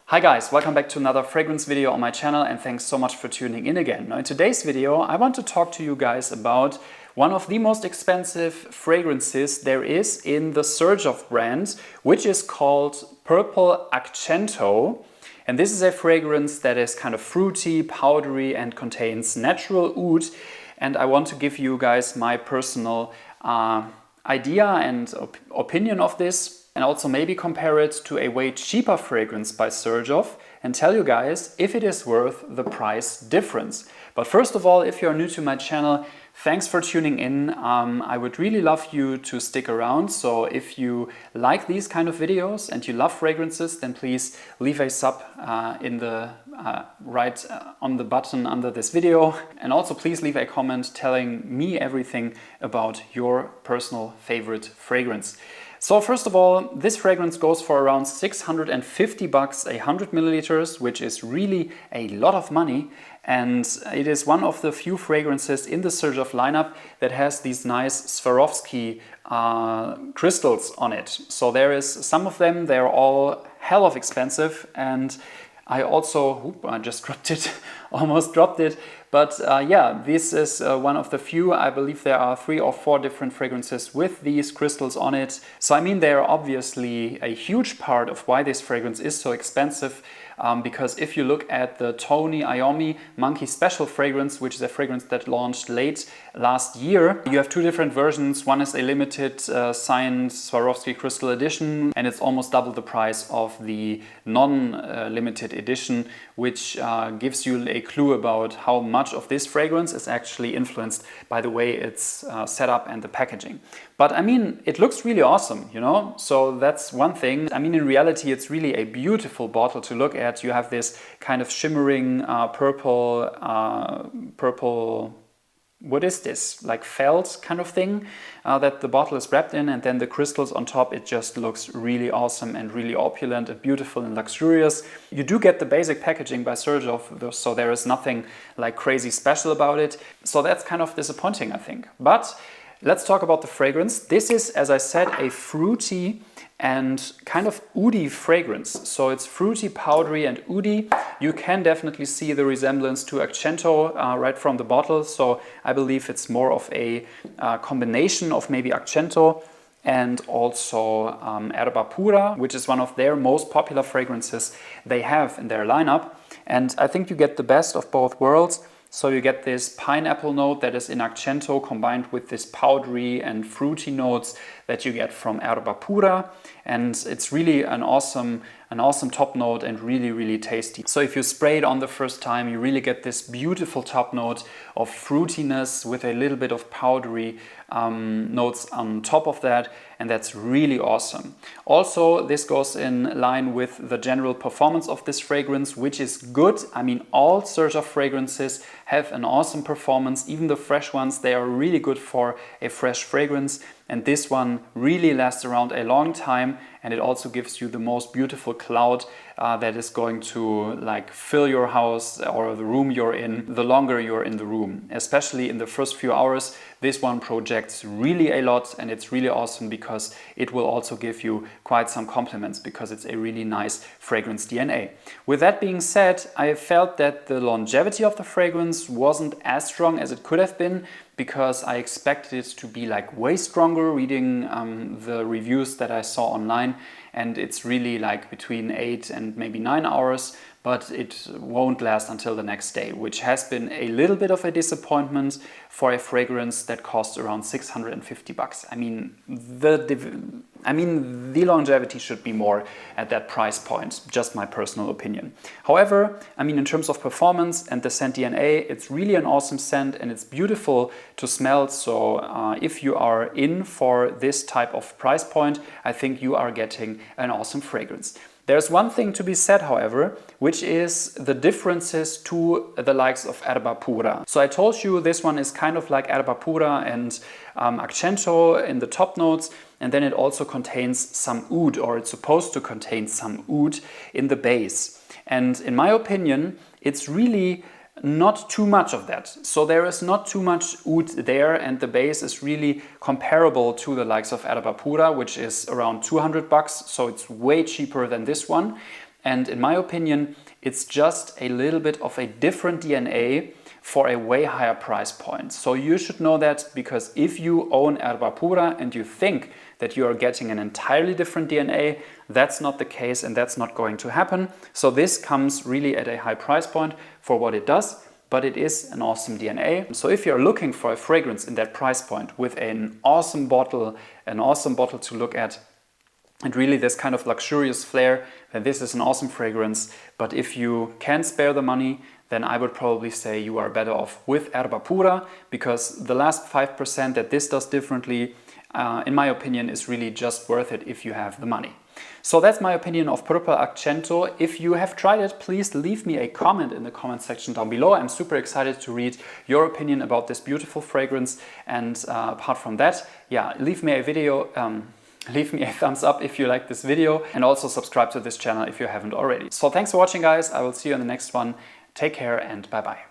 Hi guys, welcome back to another fragrance video on my channel and thanks so much for tuning in again. Now in today's video I want to talk to you guys about one of the most expensive fragrances there is in the Xerjoff brand, which is called Purple Accento. And this is a fragrance that is kind of fruity, powdery and contains natural oud. And I want to give you guys my personal idea and opinion of this. And also maybe compare it to a way cheaper fragrance by Xerjoff and tell you guys if it is worth the price difference. But first of all, if you're new to my channel, thanks for tuning in. I would really love you to stick around. So if you like these kind of videos and you love fragrances, then please leave a sub in the right on the button under this video. And also please leave a comment telling me everything about your personal favorite fragrance. So first of all, this fragrance goes for around 650 bucks, 100 milliliters, which is really a lot of money. And it is one of the few fragrances in the Xerjoff lineup that has these nice Swarovski crystals on it. So there is some of them, they're all hell of expensive. And I also, I just dropped it, almost dropped it. But yeah, this is one of the few. I believe there are 3 or 4 different fragrances with these crystals on it. So I mean, they are obviously a huge part of why this fragrance is so expensive. Because if you look at the Tony Iommi Monkey Special fragrance, which is a fragrance that launched late last year, you have 2 different versions. One is a limited signed Swarovski crystal edition, and it's almost double the price of the non-limited edition, which gives you a clue about how much of this fragrance is actually influenced by the way it's set up and the packaging. But I mean, it looks really awesome, you know, so that's one thing. I mean, in reality, it's really a beautiful bottle to look at. You have this kind of shimmering purple, what is this? Like felt kind of thing that the bottle is wrapped in, and then the crystals on top. It just looks really awesome and really opulent and beautiful and luxurious. You do get the basic packaging by Xerjoff, so there is nothing like crazy special about it. So that's kind of disappointing, I think. But let's talk about the fragrance. This is, as I said, a fruity and kind of oudi fragrance. So it's fruity, powdery and oudi. You can definitely see the resemblance to Accento right from the bottle. So I believe it's more of a combination of maybe Accento and also Erba Pura, which is one of their most popular fragrances they have in their lineup. And I think you get the best of both worlds. So you get this pineapple note that is in Accento combined with this powdery and fruity notes that you get from Erba Pura. And it's really an awesome top note and really, really tasty. So if you spray it on the first time, you really get this beautiful top note of fruitiness with a little bit of powdery notes on top of that. And that's really awesome. Also, this goes in line with the general performance of this fragrance, which is good. I mean, all Xerjoff fragrances have an awesome performance. Even the fresh ones, they are really good for a fresh fragrance. And this one really lasts around a long time, and it also gives you the most beautiful cloud that is going to like fill your house or the room you're in the longer you're in the room. Especially in the first few hours, this one projects really a lot, and it's really awesome because it will also give you quite some compliments because it's a really nice fragrance DNA. With that being said, I felt that the longevity of the fragrance wasn't as strong as it could have been, because I expected it to be like way stronger reading the reviews that I saw online, and it's really like between 8 and maybe 9 hours, but it won't last until the next day, which has been a little bit of a disappointment for a fragrance that costs around 650 bucks. I mean, the longevity should be more at that price point, just my personal opinion. However, I mean, in terms of performance and the scent DNA, it's really an awesome scent and it's beautiful to smell. So if you are in for this type of price point, I think you are getting an awesome fragrance. There's one thing to be said, however, which is the differences to the likes of Erba Pura. So I told you this one is kind of like Erba Pura and Accento in the top notes, and then it also contains some oud, or it's supposed to contain some oud in the base. And in my opinion, it's really not too much of that. So there is not too much oud there, and the base is really comparable to the likes of Erba Pura, which is around 200 bucks. So it's way cheaper than this one. And in my opinion, it's just a little bit of a different DNA for a way higher price point. So you should know that, because if you own Erba Pura and you think that you are getting an entirely different DNA, that's not the case and that's not going to happen. So this comes really at a high price point for what it does, but it is an awesome DNA. So if you're looking for a fragrance in that price point with an awesome bottle to look at, and really this kind of luxurious flair, then this is an awesome fragrance. But if you can spare the money, then I would probably say you are better off with Erba Pura, because the last 5% that this does differently, in my opinion, is really just worth it if you have the money. So that's my opinion of Purple Accento. If you have tried it, please leave me a comment in the comment section down below. I'm super excited to read your opinion about this beautiful fragrance. And apart from that, yeah, leave me a thumbs up if you like this video, and also subscribe to this channel if you haven't already. So thanks for watching, guys. I will see you in the next one. Take care and bye-bye.